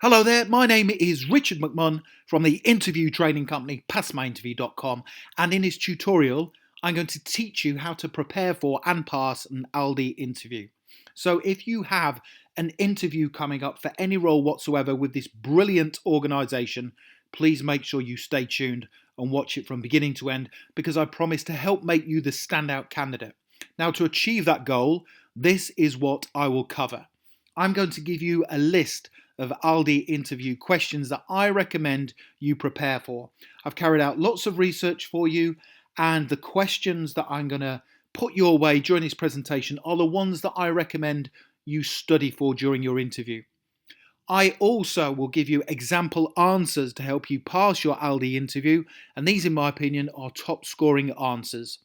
Hello there, my name is Richard McMunn from the interview training company passmyinterview.com, and in this tutorial I'm going to teach you how to prepare for and pass an Aldi interview. So if you have an interview coming up for any role whatsoever with this brilliant organisation, please make sure you stay tuned and watch it from beginning to end, because I promise to help make you the standout candidate. Now, to achieve that goal, this is what I will cover. I'm going to give you a list of Aldi interview questions that I recommend you prepare for. I've carried out lots of research for you, and the questions that I'm going to put your way during this presentation are the ones that I recommend you study for during your interview. I also will give you example answers to help you pass your Aldi interview, and these, in my opinion, are top scoring answers.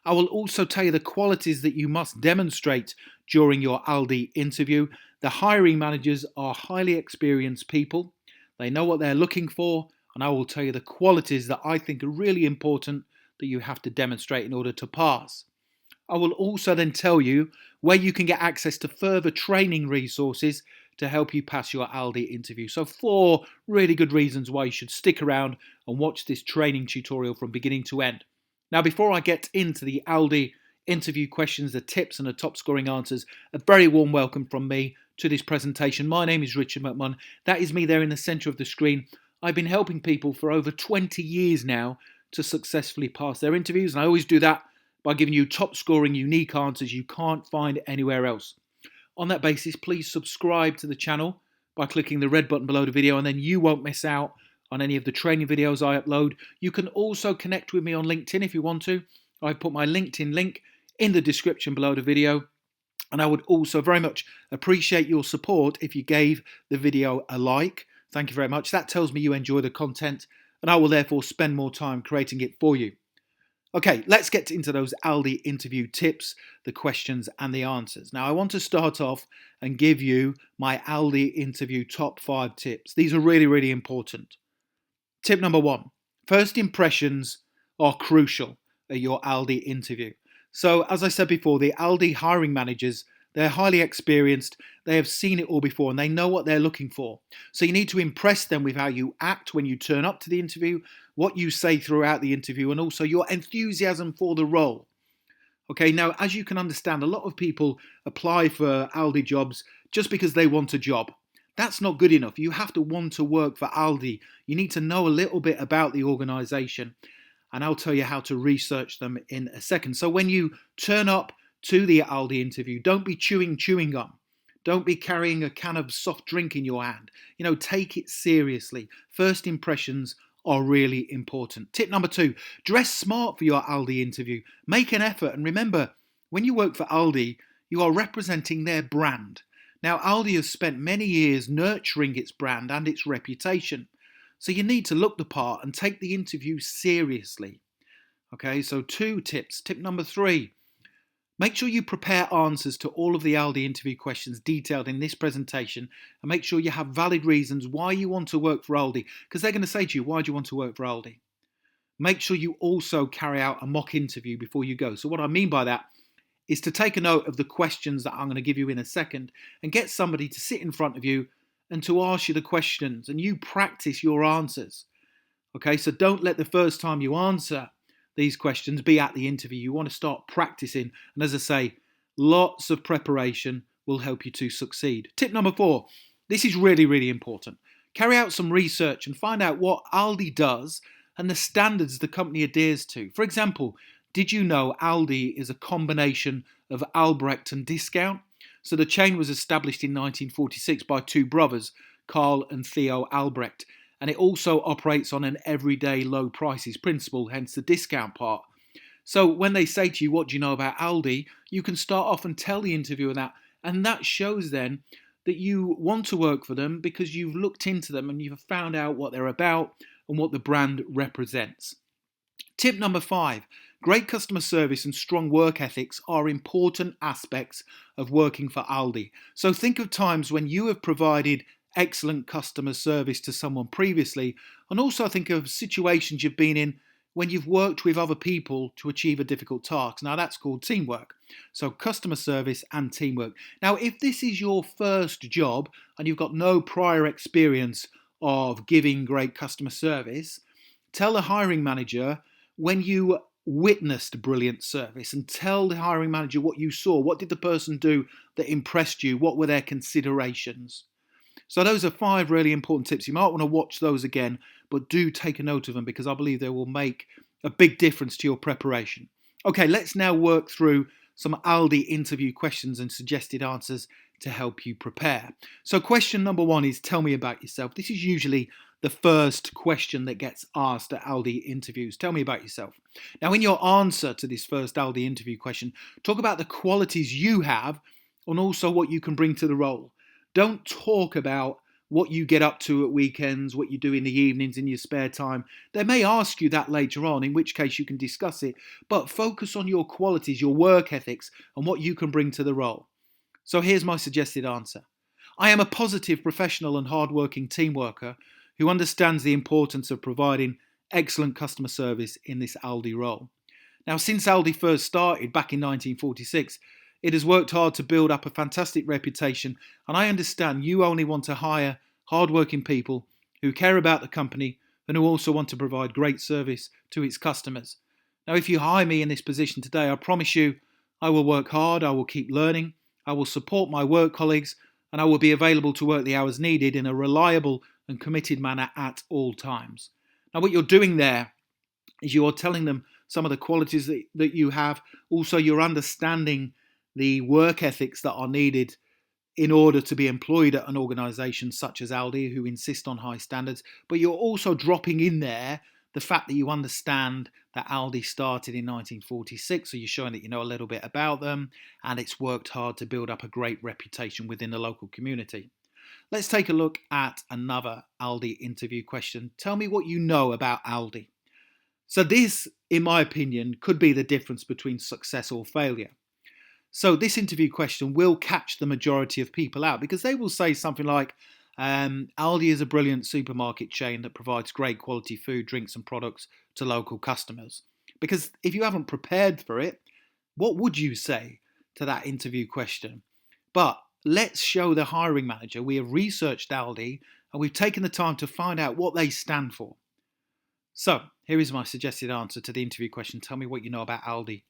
I will also tell you the qualities that you must demonstrate during your Aldi interview. The hiring managers are highly experienced people. They know what they're looking for, and I will tell you the qualities that I think are really important that you have to demonstrate in order to pass. I will also then tell you where you can get access to further training resources to help you pass your Aldi interview. So 4 really good reasons why you should stick around and watch this training tutorial from beginning to end. Now, before I get into the Aldi interview questions, the tips and the top scoring answers, a very warm welcome from me to this presentation. My name is Richard McMunn. That is me there in the centre of the screen. I've been helping people for over 20 years now to successfully pass their interviews, and I always do that by giving you top scoring unique answers you can't find anywhere else. On that basis, please subscribe to the channel by clicking the red button below the video, and then you won't miss out on any of the training videos I upload. You can also connect with me on LinkedIn if you want to. I've put my LinkedIn link in the description below the video. And I would also very much appreciate your support if you gave the video a like. Thank you very much. That tells me you enjoy the content, and I will therefore spend more time creating it for you. Okay, let's get into those Aldi interview tips, the questions and the answers. Now, I want to start off and give you my Aldi interview top 5 tips. These are really, really important. Tip number 1, first impressions are crucial at your Aldi interview. So, as I said before, the Aldi hiring managers, they're highly experienced, they have seen it all before, and they know what they're looking for. So you need to impress them with how you act when you turn up to the interview, what you say throughout the interview, and also your enthusiasm for the role. Okay, now, as you can understand, a lot of people apply for Aldi jobs just because they want a job. That's not good enough. You have to want to work for Aldi. You need to know a little bit about the organisation, and I'll tell you how to research them in a second. So when you turn up to the Aldi interview, don't be chewing gum. Don't be carrying a can of soft drink in your hand. Take it seriously. First impressions are really important. Tip number 2, dress smart for your Aldi interview. Make an effort, and remember, when you work for Aldi, you are representing their brand. Now, Aldi has spent many years nurturing its brand and its reputation. So you need to look the part and take the interview seriously. Okay, so 2 tips. Tip number 3, make sure you prepare answers to all of the Aldi interview questions detailed in this presentation, and make sure you have valid reasons why you want to work for Aldi, because they're going to say to you, why do you want to work for Aldi? Make sure you also carry out a mock interview before you go. So what I mean by that is to take a note of the questions that I'm going to give you in a second and get somebody to sit in front of you and to ask you the questions, and you practice your answers. Okay, so don't let the first time you answer these questions be at the interview. You want to start practicing, and as I say, lots of preparation will help you to succeed. Tip number 4, this is really, really important. Carry out some research and find out what Aldi does and the standards the company adheres to. For example, did you know Aldi is a combination of Albrecht and discount? So the chain was established in 1946 by 2 brothers, Carl and Theo Albrecht, and it also operates on an everyday low prices principle, hence the discount part. So when they say to you, what do you know about Aldi, you can start off and tell the interviewer that, and that shows then that you want to work for them because you've looked into them and you've found out what they're about and what the brand represents. Tip number 5, great customer service and strong work ethics are important aspects of working for Aldi. So think of times when you have provided excellent customer service to someone previously, and also think of situations you've been in when you've worked with other people to achieve a difficult task. Now that's called teamwork. So customer service and teamwork. Now, if this is your first job and you've got no prior experience of giving great customer service, tell the hiring manager when you witnessed brilliant service, and tell the hiring manager what you saw. What did the person do that impressed you? What were their considerations? So those are 5 really important tips. You might want to watch those again, but do take a note of them because I believe they will make a big difference to your preparation. Okay, let's now work through some Aldi interview questions and suggested answers to help you prepare. So question number 1 is, tell me about yourself. This is usually the first question that gets asked at Aldi interviews. Tell me about yourself. Now, in your answer to this first Aldi interview question, talk about the qualities you have and also what you can bring to the role. Don't talk about what you get up to at weekends, what you do in the evenings in your spare time. They may ask you that later on, in which case you can discuss it, but focus on your qualities, your work ethics, and what you can bring to the role. So here's my suggested answer. I am a positive, professional and hard-working team worker who understands the importance of providing excellent customer service in this Aldi role. Now, since Aldi first started back in 1946, it has worked hard to build up a fantastic reputation, and I understand you only want to hire hard-working people who care about the company and who also want to provide great service to its customers. Now, if you hire me in this position today, I promise you I will work hard, I will keep learning, I will support my work colleagues, and I will be available to work the hours needed in a reliable and committed manner at all times. Now, what you're doing there is you are telling them some of the qualities that you have. Also, you're understanding the work ethics that are needed in order to be employed at an organisation such as Aldi, who insist on high standards. But you're also dropping in there the fact that you understand that Aldi started in 1946, so you're showing that you know a little bit about them, and it's worked hard to build up a great reputation within the local community. Let's take a look at another Aldi interview question. Tell me what you know about Aldi. So this, in my opinion, could be the difference between success or failure. So this interview question will catch the majority of people out because they will say something like, Aldi is a brilliant supermarket chain that provides great quality food, drinks and products to local customers. Because if you haven't prepared for it, what would you say to that interview question? But let's show the hiring manager we have researched Aldi and we've taken the time to find out what they stand for. So here is my suggested answer to the interview question. Tell me what you know about Aldi.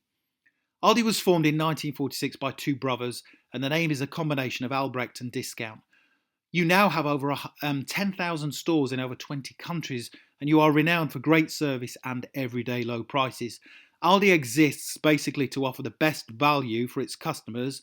Aldi was formed in 1946 by 2 brothers, and the name is a combination of Albrecht and discount. You now have over 10,000 stores in over 20 countries, and you are renowned for great service and everyday low prices. Aldi exists basically to offer the best value for its customers,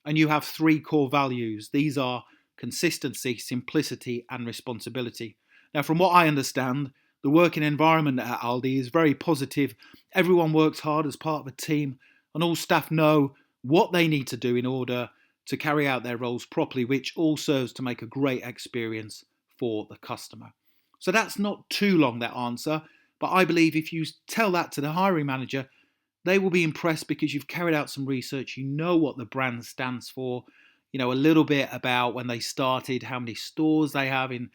and you have 3 core values. These are consistency, simplicity, and responsibility. Now, from what I understand, the working environment at Aldi is very positive. Everyone works hard as part of a team, and all staff know what they need to do in order to carry out their roles properly, which all serves to make a great experience for the customer. So that's not too long, that answer, but I believe if you tell that to the hiring manager, they will be impressed because you've carried out some research, you know what the brand stands for, you know a little bit about when they started, how many stores they have in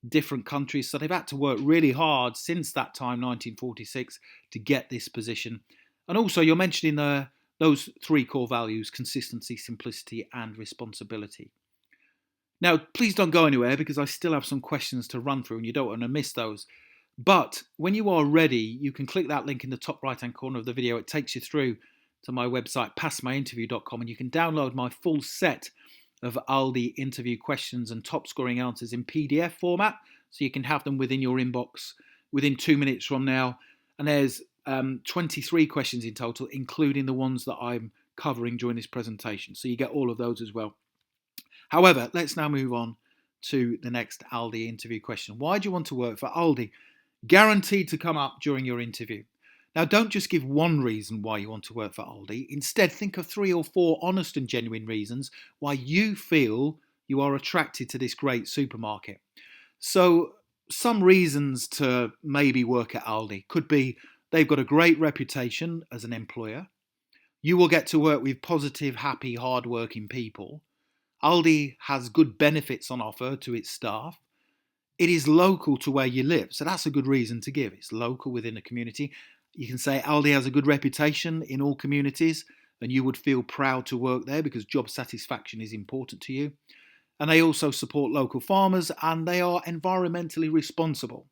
different countries. So they've had to work really hard since that time, 1946, to get this position. And also you're mentioning those 3 core values: consistency, simplicity, and responsibility. Now, please don't go anywhere because I still have some questions to run through and you don't want to miss those. But when you are ready, you can click that link in the top right-hand corner of the video. It takes you through to my website, passmyinterview.com, and you can download my full set of Aldi interview questions and top scoring answers in PDF format, so you can have them within your inbox within 2 minutes from now. And there's 23 questions in total, including the ones that I'm covering during this presentation. So you get all of those as well. However, let's now move on to the next Aldi interview question. Why do you want to work for Aldi? Guaranteed to come up during your interview. Now, don't just give one reason why you want to work for Aldi. Instead, think of 3 or 4 honest and genuine reasons why you feel you are attracted to this great supermarket. So some reasons to maybe work at Aldi could be they've got a great reputation as an employer. You will get to work with positive, happy, hard-working people. Aldi has good benefits on offer to its staff. It is local to where you live, so that's a good reason to give. It's local within a community. You can say Aldi has a good reputation in all communities, and you would feel proud to work there because job satisfaction is important to you. And they also support local farmers, and they are environmentally responsible.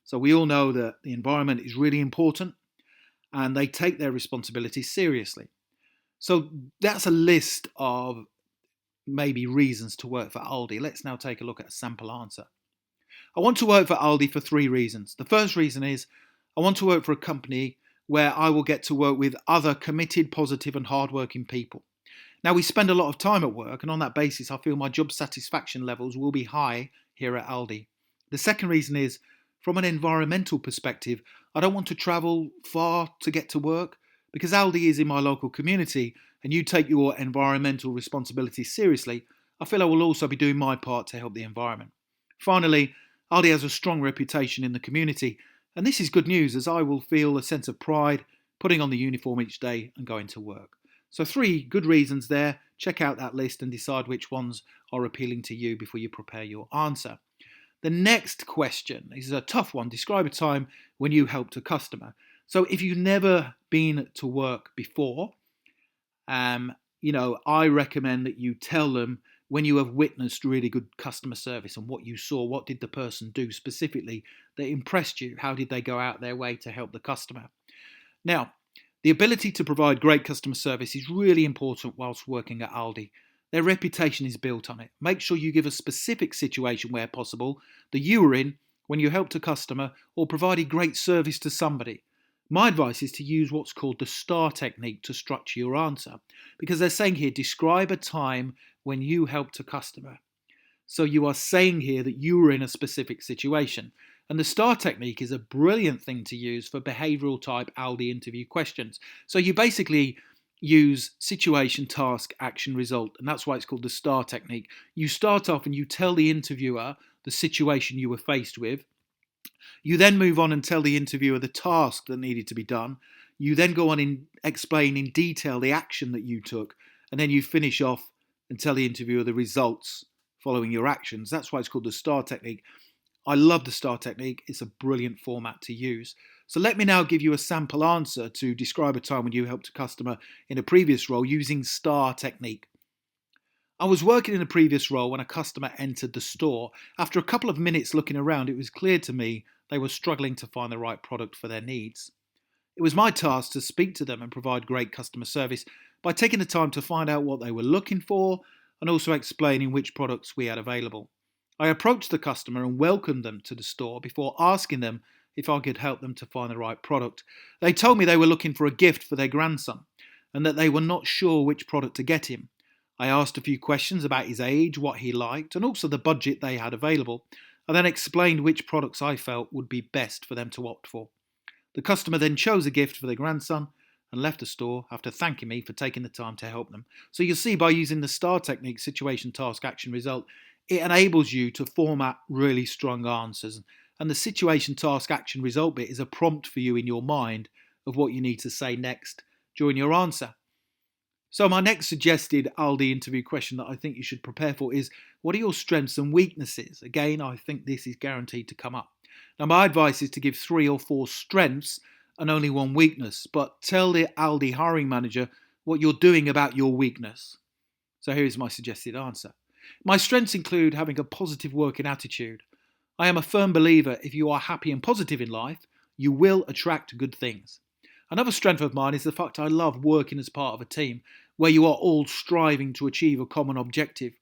So we all know that the environment is really important, and they take their responsibility seriously. So that's a list of maybe reasons to work for Aldi. Let's now take a look at a sample answer. I want to work for Aldi for 3 reasons. The first reason is I want to work for a company where I will get to work with other committed, positive, and hardworking people. Now, we spend a lot of time at work, and on that basis, I feel my job satisfaction levels will be high here at Aldi. The second reason is from an environmental perspective, I don't want to travel far to get to work because Aldi is in my local community and you take your environmental responsibility seriously. I feel I will also be doing my part to help the environment. Finally, Aldi has a strong reputation in the community, and this is good news as I will feel a sense of pride putting on the uniform each day and going to work. So 3 good reasons there. Check out that list and decide which ones are appealing to you before you prepare your answer. The next question is a tough one. Describe a time when you helped a customer. So if you've never been to work before, I recommend that you tell them when you have witnessed really good customer service and what you saw. What did the person do specifically that impressed you? How did they go out their way to help the customer? Now, the ability to provide great customer service is really important whilst working at Aldi. Their reputation is built on it. Make sure you give a specific situation where possible that you were in when you helped a customer or provided great service to somebody. My advice is to use what's called the S.T.A.R technique to structure your answer, because they're saying here, describe a time when you helped a customer. So you are saying here that you were in a specific situation. And the S.T.A.R technique is a brilliant thing to use for behavioural type Aldi interview questions. So you basically use situation, task, action, result, and that's why it's called the S.T.A.R technique. You start off and you tell the interviewer the situation you were faced with. You then move on and tell the interviewer the task that needed to be done. You then go on and explain in detail the action that you took, and then you finish off and tell the interviewer the results following your actions. That's why it's called the S.T.A.R technique. I love the S.T.A.R technique. It's a brilliant format to use. So let me now give you a sample answer to describe a time when you helped a customer in a previous role using S.T.A.R technique. I was working in a previous role when a customer entered the store. After a couple of minutes looking around, it was clear to me they were struggling to find the right product for their needs. It was my task to speak to them and provide great customer service by taking the time to find out what they were looking for and also explaining which products we had available. I approached the customer and welcomed them to the store before asking them if I could help them to find the right product. They told me they were looking for a gift for their grandson and that they were not sure which product to get him. I asked a few questions about his age, what he liked, and also the budget they had available. I then explained which products I felt would be best for them to opt for. The customer then chose a gift for their grandson and left the store after thanking me for taking the time to help them. So you'll see by using the S.T.A.R technique, situation, task, action, result, it enables you to format really strong answers. And the situation, task, action, result bit is a prompt for you in your mind of what you need to say next during your answer. So my next suggested Aldi interview question that I think you should prepare for is, what are your strengths and weaknesses? Again, I think this is guaranteed to come up. Now my advice is to give 3 or 4 strengths and only 1 weakness, but tell the Aldi hiring manager what you're doing about your weakness. So here is my suggested answer. My strengths include having a positive working attitude. I am a firm believer if you are happy and positive in life, you will attract good things. Another strength of mine is the fact I love working as part of a team where you are all striving to achieve a common objective.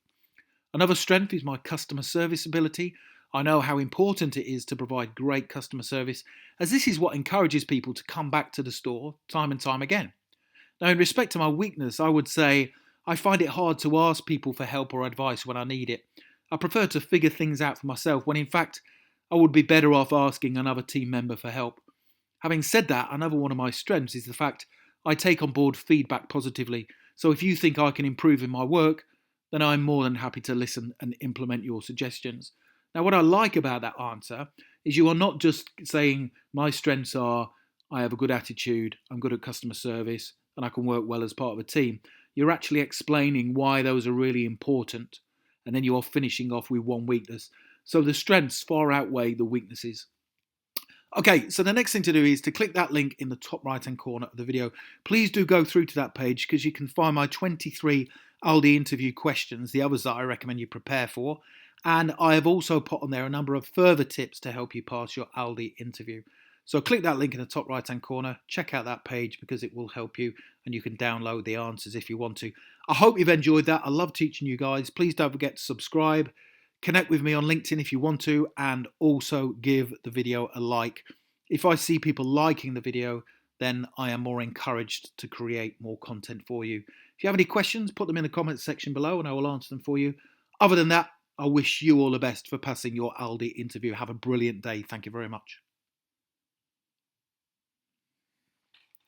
Another strength is my customer service ability. I know how important it is to provide great customer service, as this is what encourages people to come back to the store time and time again. Now, in respect to my weakness, I would say I find it hard to ask people for help or advice when I need it. I prefer to figure things out for myself when in fact I would be better off asking another team member for help. Having said that, another one of my strengths is the fact I take on board feedback positively. So if you think I can improve in my work, then I'm more than happy to listen and implement your suggestions. Now, what I like about that answer is you are not just saying my strengths are I have a good attitude, I'm good at customer service, and I can work well as part of a team. You're actually explaining why those are really important, and then you are finishing off with 1 weakness. So the strengths far outweigh the weaknesses. Okay, so the next thing to do is to click that link in the top right hand corner of the video. Please do go through to that page because you can find my 23 Aldi interview questions, the others that I recommend you prepare for. And I have also put on there a number of further tips to help you pass your Aldi interview. So click that link in the top right hand corner, check out that page because it will help you and you can download the answers if you want to. I hope you've enjoyed that. I love teaching you guys. Please don't forget to subscribe. Connect with me on LinkedIn if you want to, and also give the video a like. If I see people liking the video, then I am more encouraged to create more content for you. If you have any questions, put them in the comments section below and I will answer them for you. Other than that, I wish you all the best for passing your Aldi interview. Have a brilliant day. Thank you very much.